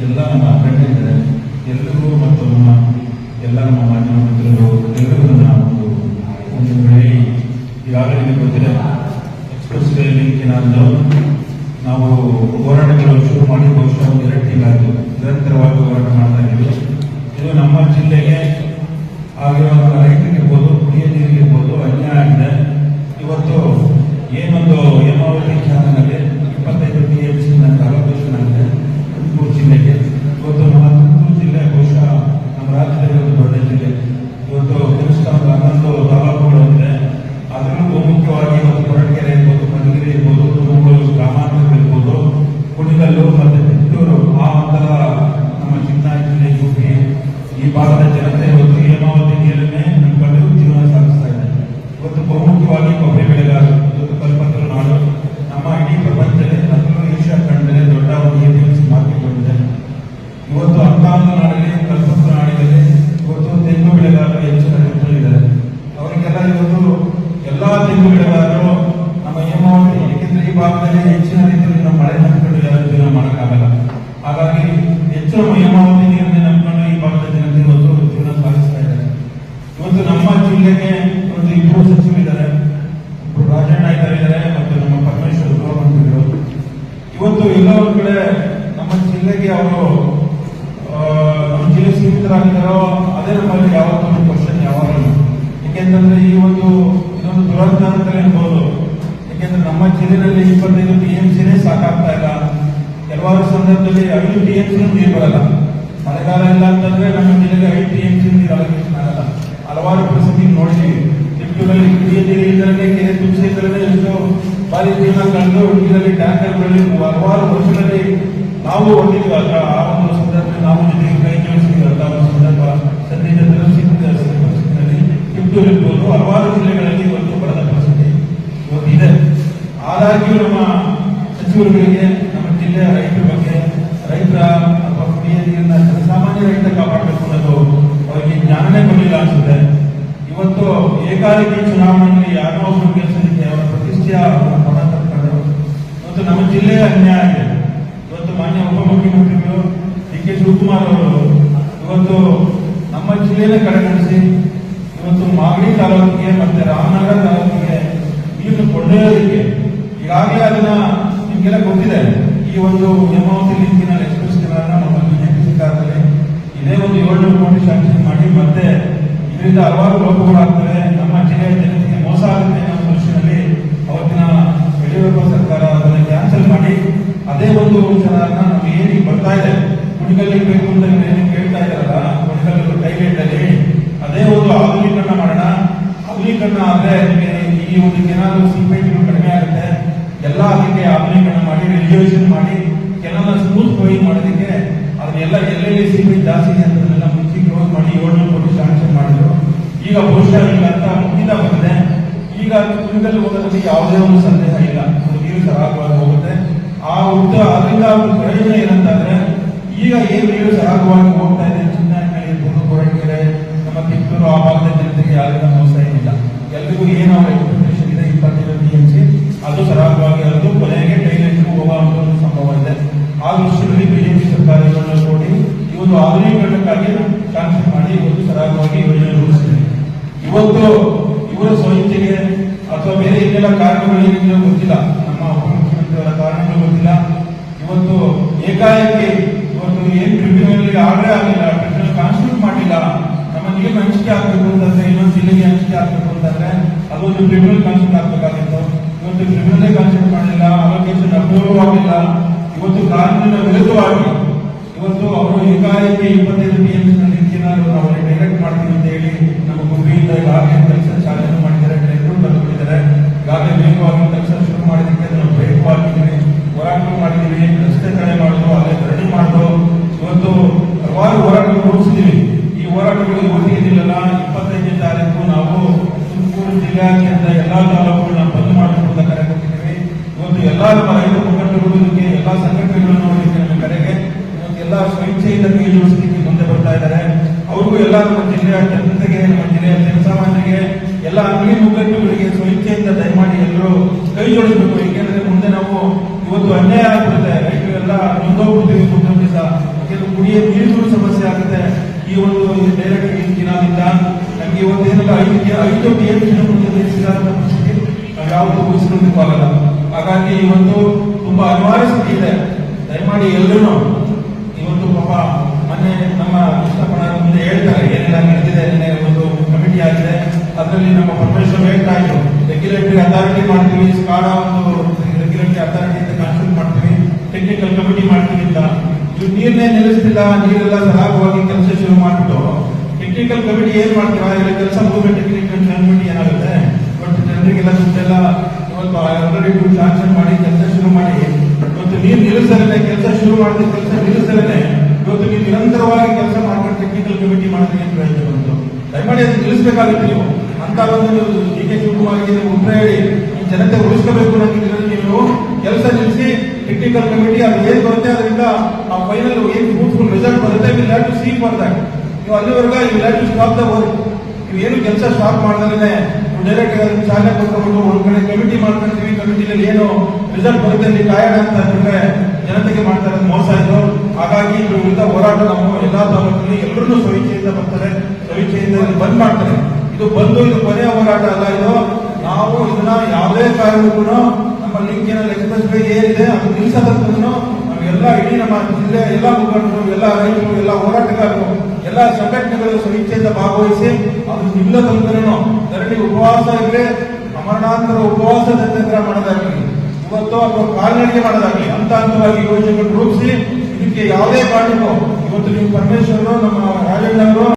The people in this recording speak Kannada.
ಎಲ್ಲ ನಮ್ಮ ಅಭ್ಯರ್ಥಿಗಳಿದ್ದಾರೆ. ಎಲ್ಲರಿಗೂ ಮತ್ತು ನಮ್ಮ ಎಲ್ಲ ನಮ್ಮ ಮಾಧ್ಯಮ ಮಿತ್ರರು ಎಲ್ಲರಿಗೂ ನಾವು ಒಂದು ವೇಳೆ ಈಗಾಗಲೇ ಗೊತ್ತಿದೆ ಎಕ್ಸ್ಪ್ರೆಸ್ ವೇ ಲಿಂಕಿನ ನಾವು ಹೋರಾಟಗಳು ಶುರು ಮಾಡಿ ಬಹುಶಃ 2 ತಿಂಗಳಾಯಿತು. ನಿರಂತರವಾಗಿ ಹೋರಾಟ ಮಾಡ್ತಾ ಇದ್ದೀವಿ. ಇದು ನಮ್ಮ ಜಿಲ್ಲೆಗೆ ಆಗಿರುವ ರೈತರಿಗಿರ್ಬೋದು, ಕುಡಿಯ ನೀರಿಗಿರ್ಬೋದು ಅನ್ಯಾಯ ಆಗಿದೆ. ಇವತ್ತು ಏನೊಂದು ಹೇಮಾವತಿ ಚಾನಲ್ನಲ್ಲಿ 25 TMC ಅಲೋಕೇಶನ್ ಆಗಿದೆ ತುಮಕೂರು ಜಿಲ್ಲೆಗೆ. ಇವತ್ತು ನಮ್ಮ ತುಮಕೂರು ಜಿಲ್ಲೆ ಬಹುಶಃ ನಮ್ಮ ರಾಜ್ಯದಲ್ಲಿ ಒಂದು ದೊಡ್ಡ ಜಿಲ್ಲೆ. ಇವತ್ತು ಕನಿಷ್ಠ 11 ತಾಲೂಕುಗಳು ಇದೆ. ಅದರಲ್ಲೂ ಬಹುಮುಖ್ಯವಾಗಿ ಇವತ್ತು ಕೊರಟಗೆರೆ ಇರ್ಬೋದು, ಮಧುಗಿರಿ ಇರ್ಬೋದು, ತುಮಕೂರು ಗ್ರಾಮಾಂತರ ಇರ್ಬೋದು, ಕುಣಿಗಲ್ಲು ಮತ್ತು ಚಿತ್ತೂರು ಆ ಹಂತದ ನಮ್ಮ ಚಿಕ್ಕನಾಯ ಜಿಲ್ಲೆ ಯುಪಿ ಈ ಭಾಗದ ಜನತೆ ಇವತ್ತು ಹೇಮಾವತಿ ನೀರನ್ನೇ ನಂಬಿಕೊಂಡು ಜೀವನ ಸಾಗಿಸ್ತಾ ಇದೆ. ಇವತ್ತು ಬಹುಮುಖ್ಯವಾಗಿ ಕೊಬ್ಬರಿ ಬೆಳೆಗಾರರು ಇವತ್ತು ಕಲ್ಪತರು ನಾಡು ನಮ್ಮ ಇಡೀ ಪ್ರಪಂಚದಲ್ಲಿ ಅದರಲ್ಲೂ ಏಷ್ಯಾ ಖಂಡದಲ್ಲಿ ದೊಡ್ಡ ಒಂದು APMC ಮಾರ್ಕೆಟ್ ಇದೆ. ಇವತ್ತು ಅಂತ ನಾಡಲ್ಲಿ ಕಲ್ಪತರು ನಾಡಿನಲ್ಲಿ ಇವತ್ತು ತೆಂಗು ಬೆಳೆಗಾರರು ಹೆಚ್ಚು ಇದ್ದಾರೆ. ಅವರಿಗೆಲ್ಲ ಇವತ್ತು ಎಲ್ಲಾ ತೆಂಗು ಬೆಳೆಗಾರರು ನಮ್ಮ ಹೇಮಾವತಿ, ಏಕೆಂದ್ರೆ ಈ ಭಾಗದಲ್ಲಿ ಹೆಚ್ಚಿನ ರೀತಿಯಲ್ಲಿ ನಾವು ಮಳೆ ನಂಬಿಕೊಂಡು ಯಾರು ಜೀವನ ಮಾಡೋಕ್ಕಾಗಲ್ಲ. ಹಾಗಾಗಿ ಹೆಚ್ಚು ಹೇಮಾವತಿ ನೀರನ್ನೇ ನಂಬಿಕೊಂಡು ಈ ಭಾಗದ ಜನತೆ ಇವತ್ತು ಜೀವನ ಸಾಗಿಸ್ತಾ ಇದ್ದಾರೆ. ಇವತ್ತು ನಮ್ಮ ಜಿಲ್ಲೆಗೆ ಒಂದು 2 ಸಚಿವರಿದ್ದಾರೆ, ಒಬ್ಬರು ರಾಜಣ್ಣ ಇದ್ದಾರೆ ಮತ್ತು ನಮ್ಮ ಪರಮೇಶ್ವರ್ ಗೃಹ ಮಂತ್ರಿಗಳು. ಇವತ್ತು ಎಲ್ಲ ಒಂದು ಕಡೆ ನಮ್ಮ ಜಿಲ್ಲೆಗೆ ಅವರು ನಮ್ಮ ಜಿಲ್ಲೆ ಸೀಮಿತರಾಗಿದ್ದಾರೋ ಅದೇ ನಮ್ಮಲ್ಲಿ ಯಾವತ್ತೂ ಕ್ವಶನ್ ಯಾವಾಗಲೂ. ಯಾಕೆಂತಂದ್ರೆ ಈ ಒಂದು ಇದೊಂದು ದುರಂತ ಅಂತ ಹೇಳ್ಬೋದು. ಯಾಕೆಂದ್ರೆ ನಮ್ಮ ಜಿಲ್ಲೆಯಲ್ಲಿ 25 TMCನೇ ಸಾಕಾಗ್ತಾ ಇಲ್ಲ. ಕೆಲವಾರು ಸಂದರ್ಭದಲ್ಲಿ 5 TMC ನೀರು ಬರಲ್ಲ. ಮಳೆಗಾಲ ಇಲ್ಲ ಅಂತಂದ್ರೆ ನಮ್ಮ ಜಿಲ್ಲೆಗೆ 5 TMC ನೀರು ಅಲೋಕೇಶನ್ ಆಗಲ್ಲ. ಹಲವಾರು ಪರಿಸ್ಥಿತಿ ನೋಡಿದ್ದೀವಿ. ತಿಪ್ಪೂರಲ್ಲಿ ಕುಡಿಯ ನೀರು ಇದ್ದರಲ್ಲಿ ಕೆರೆ ತುಂಬಿಸಿದ್ದರಲ್ಲೇ ಎಷ್ಟೋ ಬಾರಿ ಜೀವನ ಕಳೆದು ಇದರಲ್ಲಿ ಟ್ಯಾಂಕರ್ಗಳಲ್ಲಿ ಹಲವಾರು ವರ್ಷಗಳಲ್ಲಿ ನಾವು ಹೊಂದಿದ್ವಿ. ಆ ಒಂದು ಸಂದರ್ಭದಲ್ಲಿ ನಾವು ಜೊತೆಗೆ ಕೈ ಜೋಡಿಸಿದ್ವಿ. ಅಂತ ಒಂದು ಸಂದರ್ಭ ಸದ್ಯದ ಪರಿಸ್ಥಿತಿನಲ್ಲಿ ತಿಪ್ಪೂರು ಇರ್ಬೋದು, ಹಲವಾರು ಜಿಲ್ಲೆಗಳಲ್ಲಿ ಇವತ್ತು ಬರದ ಪರಿಸ್ಥಿತಿ ಇವತ್ತು ಇದೆ. ಆದಾಗ್ಯೂ ನಮ್ಮ ಸಚಿವರುಗಳಿಗೆ ನಮ್ಮ ಜಿಲ್ಲೆಯ ರೈತರ ಬಗ್ಗೆ, ರೈತರ ಅಥವಾ ಕುಡಿಯ ನೀರಿನ ಸಾಮಾನ್ಯ ರೈತ ಕಾಪಾಡಬೇಕು ಅನ್ನೋದು ಅವರಿಗೆ ಜ್ಞಾನನೇ ಬರಲಿಲ್ಲ ಅನ್ಸುತ್ತೆ. ಇವತ್ತು ಏಕಾಏಕಿ ಚುನಾವಣೆಯಲ್ಲಿ ಯಾರೋ ಒಬ್ಬರು ಗೆಲ್ಲಿಸಲಿಕ್ಕೆ ಅವರ ಪ್ರತಿಷ್ಠೆಯ ಪಣ ತಕ್ಕೊಂಡ್ರು. ಇವತ್ತು ನಮ್ಮ ಜಿಲ್ಲೆಯ ಅನ್ಯಾಯ ಇದೆ. ಇವತ್ತು ಮಾನ್ಯ ಉಪಮುಖ್ಯಮಂತ್ರಿಗಳು DK ಶಿವಕುಮಾರ್ ಅವರು ಇವತ್ತು ನಮ್ಮ ಜಿಲ್ಲೆಯನ್ನೇ ಕಡೆಗಣಿಸಿ ಇವತ್ತು ಮಾಗಡಿ ತಾಲೂಕಿಗೆ ಮತ್ತೆ ರಾಮನಗರ ತಾಲೂಕಿಗೆ ನೀರು ಕೊಂಡೊಯ್ಯೋದಕ್ಕೆ ಈಗಾಗಲೇ ಅದನ್ನ ನಿಮ್ಗೆಲ್ಲ ಗೊತ್ತಿದೆ. ಈ ಒಂದು ಹೇಮಾವತಿ ಲಿಂಕಿನಲ್ಲಿ ಎಕ್ಸ್ಪ್ರೆಸ್ ನಮ್ಮ ಬಿಜೆಪಿ ಸರ್ಕಾರದಲ್ಲಿ ಇದೇ ಒಂದು 700 ಕೋಟಿ ಶಾಂಕ್ಷನ್ ಮಾಡಿ ಮತ್ತೆ ಇದರಿಂದ ಹಲವಾರು ಲೋಪಗಳಾಗ್ತವೆ, ನಮ್ಮ ಜಿಲ್ಲೆಯ ಜನತೆಗೆ ಮೋಸ ಆಗುತ್ತೆ ಅನ್ನೋ ದೃಷ್ಟಿಯಲ್ಲಿ ಅವತ್ತಿನ ಯಡಿಯೂರಪ್ಪ ಸರ್ಕಾರ ಅದನ್ನು ಕ್ಯಾನ್ಸಲ್ ಮಾಡಿ ಅದೇ ಒಂದು ವಿಚಾರನ ನಮ್ಗೆ ಏನಿಗೆ ಬರ್ತಾ ಇದೆ ಕುಣಿಗಲ್ಲಿಗೆ ಬೇಕು ಅಂತ ಏನೇನು ಕೇಳ್ತಾ ಇದ್ದಾರಲ್ಲ, ಕುಣಿಗಲ್ಲು ಟೈಲೇಟ್ ಅಲ್ಲಿ ಅದೇ ಒಂದು ಆಧುನೀಕರಣ ಮಾಡೋಣ. ಆಧುನೀಕರಣ ಆದ್ರೆ ಈ ಒಂದು ಏನಾದರೂ ಸಿಮೆಂಟ್ಗಳು ಕಡಿಮೆ ಆಗುತ್ತೆ. ಎಲ್ಲ ಅದಕ್ಕೆ ಆಧುನೀಕರಣ ಮಾಡಿ ರಿಸರ್ವೇಷನ್ ಮಾಡಿ ಕೆಲವೊಂದು ಸ್ಮೂತ್ ಫ್ಲೋಯಿಂಗ್ ಮಾಡೋದಕ್ಕೆ ಅದನ್ನೆಲ್ಲ ಎಲ್ಲೆಲ್ಲಿ ಸಿಮೆಂಟ್ ಜಾಸ್ತಿ ಇದೆ ಅಂತದನ್ನೆಲ್ಲ ಮುಂಚೆ ಕ್ಲೋಸ್ ಮಾಡಿ 700 ಕೋಟಿ ಶಾಂಕ್ಷನ್ ಮಾಡಿದ್ರು. ಈಗ ಬಹುಶಃ ಈಗ ಅಂತ ಮುಗಿದ ಬಂದಿದೆ. ಈಗ ಕುಣಿಗಲ್ ಹೋಗೋದ್ರಲ್ಲಿ ಯಾವುದೇ ಒಂದು ಸಂದೇಹ ಇಲ್ಲ, ನೀರು ಸರಾಗವಾಗಿ ಹೋಗುತ್ತೆ. ಆ ಉದ್ದ ಅದರಿಂದ ಒಂದು ಪ್ರಯೋಜನ ಏನಂತಂದ್ರೆ ಈಗ ಏನು ನೀರು ಸರಾಗವಾಗಿ ಹೋಗ್ತಾ ಇದೆ ಚಿನ್ನಹಳ್ಳಿ ಇರ್ಬೋದು, ಕೊರಟಗೆರೆ, ನಮ್ಮ ತಿಪ್ಪೂರು ಆ ಭಾಗದ ಜನತೆಗೆ ಯಾರಿಂದ ಮೋಸ ಏನಿಲ್ಲ. ಎಲ್ರಿಗೂ ಏನು ಅವರ ಎಕ್ಸ್ಪೆಕ್ಟೇಷನ್ ಇದೆ 25 TMC ಅದು ಸರಾಗವಾಗಿ ಅದು ಕೊನೆಗೆ ಟೈಲೆಟ್ ಹೋಗುವಂತ ಒಂದು ಸಂಭವ ಇದೆ. ಆ ದೃಷ್ಟಿಯಲ್ಲಿ ಬಿಜೆಪಿ ಸರ್ಕಾರ 700 ಕೋಟಿ ಈ ಒಂದು ಆಧುನೀಕರಣಕ್ಕಾಗಿ ಶಾಂಕ್ಷನ್ ಮಾಡಿ ಇವತ್ತು ಸರಾಗವಾಗಿ ಯೋಜನೆ ರೂಪಿಸಿದೆ. ಇವತ್ತು ಇವರ ಸ್ವಇಚ್ಛೆಗೆ ಅಥವಾ ಬೇರೆ ಇನ್ನೆಲ್ಲ ಕಾರಣಗಳು ಏನಿದೆ ಗೊತ್ತಿಲ್ಲ, ನಮ್ಮ ಉಪಮುಖ್ಯಮಂತ್ರಿಯವರ ಕಾರಣಗಳು ಗೊತ್ತಿಲ್ಲ. ಇವತ್ತು ಏಕಾಏಕಿ ಇವತ್ತು ಏನ್ ಟ್ರಿಬ್ಯುನಲ್ ಆರ್ಡರ್ ಆಗಿಲ್ಲ, ಟ್ರಿಬ್ಯುನಲ್ ಕಾನ್ಸ್ಟಿಟ್ಯೂಟ್ ಮಾಡಿಲ್ಲ. ನಮ್ಮ ನೀರಿನ ಹಂಚಿಕೆ ಆಗ್ಬೇಕು ಅಂತಂದ್ರೆ, ಇನ್ನೊಂದು ಜಿಲ್ಲೆಗೆ ಹಂಚಿಕೆ ಆಗ್ಬೇಕು ಅಂತಂದ್ರೆ ಅದೊಂದು ಟ್ರಿಬ್ಯುನಲ್ ಕಾನ್ಸ್ಟಿಟ್ಯೂಟ್ ಆಗ್ಬೇಕಾಗಿತ್ತು. ಇವತ್ತು ಟ್ರಿಬ್ಯುನಲ್ ಕಾನ್ಸ್ಟಿಟ್ಯೂಟ್ ಮಾಡಿಲ್ಲ, ಅಲೋಕೇಶನ್ ಅಪ್ರೂವ್ ಆಗಿಲ್ಲ. ಇವತ್ತು ಕಾನೂನಿನ ವಿರುದ್ಧವಾಗಿ ಇವತ್ತು ಅವರು ಏಕಾಏಕಿ 25 TMC ಲಿಂಕಿನಾದ್ರು ನಾವು ಡೈರೆಕ್ಟ್ ಮಾಡ್ತೀವಿ ಅಂತ ಹೇಳಿ ನಮ್ಮ ಗುಂಪಿಯಿಂದ ಈಗಾಗಲೇ ಕೆಲಸ ಚಾಲನೆ ಮಾಡಿದ್ದಾರೆ, ಟೆಂಡರ್ ಬಂದುಬಿಟ್ಟಿದ್ದಾರೆ. ಈಗಾಗಲೇ ವೇಗವಾಗಿ ಕೆಲಸ ಶುರು ಮಾಡಿದ್ದಕ್ಕೆ ನಾವು ಬ್ರೇಕ್ ಹಾಕಿದ್ದೀವಿ, ಹೋರಾಟಗಳು ಮಾಡಿದ್ದೀವಿ, ರಸ್ತೆ ತಡೆ ಮಾಡೋದು, ಅಲ್ಲೇ ಧರಣಿ ಮಾಡೋದು, ಇವತ್ತು ಹಲವಾರು ಹೋರಾಟಗಳು ರೂಪಿಸಿದ್ದೀವಿ. ಈ ಹೋರಾಟಗಳು ಇವತ್ತಿಗೆ ನಿಲ್ಲಲ್ಲ. 25ನೇ ತಾರೀಕು ನಾವು ತುಮಕೂರು ಜಿಲ್ಲೆಯಾದ್ಯಂತ ಎಲ್ಲಾ ತಾಲೂಕುಗಳನ್ನ ಬಂದ್ ಮಾಡಿಕೊಳ್ಳುವ ಕರೆ ಕೊಟ್ಟಿದ್ದೀವಿ. ಇವತ್ತು ಎಲ್ಲಾ ನಮ್ಮ ರೈತ ಮುಖಂಡರುಗಳಿಗೆ, ಎಲ್ಲಾ ಸಂಘಟನೆಗಳನ್ನು ನೋಡಲಿಕ್ಕೆ ನಮ್ಮ ಕರೆಗೆ ಎಲ್ಲ ಸ್ವಇಚ್ಛೆಯಿಂದ ಕೈ ಜೋಡಿಸಲಿಕ್ಕೆ ಮುಂದೆ ಬರ್ತಾ ಇದ್ದಾರೆ. ಅವ್ರಿಗೂ ಎಲ್ಲ ನಮ್ಮ ಜಿಲ್ಲೆಯ ಜನತೆಗೆ, ನಮ್ಮ ಜಿಲ್ಲೆಯ ಜನಸಾಮಾನ್ಯರಿಗೆ, ಎಲ್ಲ ಅಂಗಡಿ ಮುಖಂಡರುಗಳಿಗೆ ಸ್ವಇಚ್ಛೆಯಿಂದ ದಯಮಾಡಿ ಎಲ್ಲರೂ ಕೈ ಜೋಡಿಸಬೇಕು. ಏಕೆಂದ್ರೆ ಮುಂದೆ ನಾವು ಇವತ್ತು ಅನ್ಯಾಯ ಆಗ್ಬಿಡುತ್ತೆ, ರೈತರೆಲ್ಲ ನೊಂದೋಗ್ಬಿಡ್ತೀವಿ ಮುಂದೊಂದು ದಿವಸ. 5 TMC ಮುಂದೆ ನಿಲ್ಲಿಸಿದಂತ ಪರಿಸ್ಥಿತಿ ನಾವು ಯಾವತ್ತೂ ಊಹಿಸಿಕೊಳ್ಳಲಿಕ್ಕೂ ಆಗಲ್ಲ. ಹಾಗಾಗಿ ಇವತ್ತು ತುಂಬಾ ಅನಿವಾರ್ಯ ಸ್ಥಿತಿ ಇದೆ. ದಯಮಾಡಿ ಎಲ್ಲರೂ ಇವತ್ತು ಪಾಪ ಮೊನ್ನೆ ನಮ್ಮ ಕೃಷ್ಣಪ್ಪಣ ಮುಂದೆ ಹೇಳ್ತಾರೆ ಏನೆಲ್ಲ ನಡೆದಿದೆ. ಒಂದು ಕಮಿಟಿ ಆಗಿದೆ, ಅದರಲ್ಲಿ ನಮ್ಮ ಪರಮೇಶ್ವರ್ ಹೇಳ್ತಾ ಇದ್ರು ರೆಗ್ಯುಲೇಟರಿ ಅಥಾರಿಟಿ ಮಾಡ್ತೀವಿ, ಸ್ಕಾಡಾ ಒಂದು ರೆಗ್ಯುಲೇಟರಿ ಅಥಾರಿಟಿ ಅಂತ ಕಾನ್ಸ್ಟಿಟ್ಯೂಟ್ ಮಾಡ್ತೀವಿ, ಟೆಕ್ನಿಕಲ್ ಕಮಿಟಿ ಮಾಡ್ತೀವಿ ಅಂತ. ಇವು ನೀರನ್ನೇ ನಿಲ್ಲಿಸ್ತಿಲ್ಲ, ನೀರೆಲ್ಲ ಸರಾಗವಾಗಿ ಕೆಲಸ ಶುರು ಮಾಡಿಬಿಟ್ಟು ಟೆಕ್ನಿಕಲ್ ಕಮಿಟಿ ಏನ್ ಮಾಡ್ತೀರಾ, ಇಲ್ಲ ಕೆಲಸ ಮುಗಿದ ಟೆಕ್ನಿಕಲ್ ಕಮಿಟಿ ಏನಾಗುತ್ತೆ, ಬಟ್ ಜನರಿಗೆಲ್ಲ ದುಡ್ಡೆಲ್ಲ ಇವತ್ತು ಆಲ್ರೆಡಿ ದುಡ್ಡು ಶಾಂಕ್ಷನ್ ಮಾಡಿ ಕೆಲಸ ಶುರು ಮಾಡಿ ಇವತ್ತು ನೀರು ನಿಲ್ಲಿಸಲೇ ಕೆಲಸ ಶುರು ಮಾಡಿದ ಕೆಲಸ ನಿಲ್ಲಿಸಲೇ ಇವತ್ತು ನೀವು ನಿರಂತರವಾಗಿ ಕೆಲಸ ಮಾಡ್ಕೊಂಡು ಟೆಕ್ನಿಕಲ್ ಕಮಿಟಿ ಮಾಡಿದ್ರೆ ಏನು ಪ್ರಯೋಜನ ಬಂತು? ದಯಮಾಡಿ ಅದು ನಿಲ್ಲಿಸಬೇಕಾಗುತ್ತೆ. ನೀವು ಅಂತ ಒಂದು ಡಿ ಕೆ ಶಿವಕುಮಾರ್ಗೆ ಉತ್ತರ ಹೇಳಿ ಈ ಜನತೆ ಉಳಿಸ್ಕೋಬೇಕು ಅನ್ನೋದ್ರಲ್ಲಿ ನೀವು ಕೆಲಸ ನಿಲ್ಲಿಸಿ ಟೆಕ್ನಿಕಲ್ ಕಮಿಟಿ ಅದು ಏನ್ ಬರುತ್ತೆ ಅದರಿಂದ ನಾವು ಫೈನಲ್ ಏನ್ ಫ್ರೂಟ್ಫುಲ್ ರಿಸಲ್ಟ್ ಬರುತ್ತೆ will have to see for that. ನೀವು ಅಲ್ಲಿವರೆಗೆ you have to stop the work. ನೀವು ಏನು ಕೆಲಸ ಸ್ಟಾರ್ಟ್ ಮಾಡಿದ್ರೆ ಡೈರೆಕ್ಟ್ ಚಾಲನೆ ಕೊಟ್ಕೊಂಡು ಒಂದ್ ಕಡೆ ಕಮಿಟಿ ಮಾಡ್ಕೊಳ್ತೀವಿ, ಕಮಿಟಿನಲ್ಲಿ ಏನು ರಿಸಲ್ಟ್ ಬರುತ್ತೆ ಅಲ್ಲಿ ಟಯರ್ಡ್ ಅಂತ ಅಂದ್ರೆ ಜನತೆಗೆ ಮಾಡ್ತಾ ಇರೋದು ಮೋಸ ಇದು. ಹಾಗಾಗಿ ಇದ್ರ ವಿರುದ್ಧ ಹೋರಾಟ ನಮ್ಮ ಎಲ್ಲಾ ತಾಲೂಕಲ್ಲಿ ಎಲ್ಲರೂ ಸ್ವಇಚ್ಛೆಯಿಂದ ಬರ್ತಾರೆ, ಸ್ವಇಚ್ಛೆಯಿಂದ ಬಂದ್ ಮಾಡ್ತಾರೆ. ಇದು ಬಂದು ಇದು ಕೊನೆಯ ಹೋರಾಟ ಅಲ್ಲ. ಇದು ನಾವು ಇದನ್ನ ಯಾವುದೇ ಕಾರಣಕ್ಕೂ ನಮ್ಮ ಲಿಂಕಿನಲ್ಲಿ ಎಕ್ಸ್ಪ್ರೆಸ್ ವೇ ಏನಿದೆ ಅದು ನಿಲ್ಲಿಸೋದಕ್ಕೂ ನಾವೆಲ್ಲ ಇಡೀ ನಮ್ಮ ಜಿಲ್ಲೆ ಎಲ್ಲ ಮುಖಂಡರು, ಎಲ್ಲ ರೈತರು, ಎಲ್ಲ ಹೋರಾಟಗಾರರು, ಎಲ್ಲ ಸಂಘಟನೆಗಳು ಸ್ವಇಚ್ಛೆಯಿಂದ ಭಾಗವಹಿಸಿ ಅದು ನಿಲ್ಲದಂತನೂ ಧರಣಿ ಉಪವಾಸ ಇದ್ರೆ ಅಮರಣಾಂತರ ಉಪವಾಸ ಸತ್ಯಾಗ್ರಹ ಮಾಡೋದಾಗಲಿ ಇವತ್ತು ಅಥವಾ ಕಾಲ್ನಡಿಗೆ ಮಾಡೋದಾಗಲಿ ಹಂತ ಹಂತವಾಗಿ ಯೋಜನೆಗಳು ರೂಪಿಸಿ ಇದಕ್ಕೆ ಯಾವುದೇ ಕಾರಣಕ್ಕೂ ಇವತ್ತು ನೀವು ಪರಮೇಶ್ವರರು ನಮ್ಮ ರಾಜಣ್ಣವರು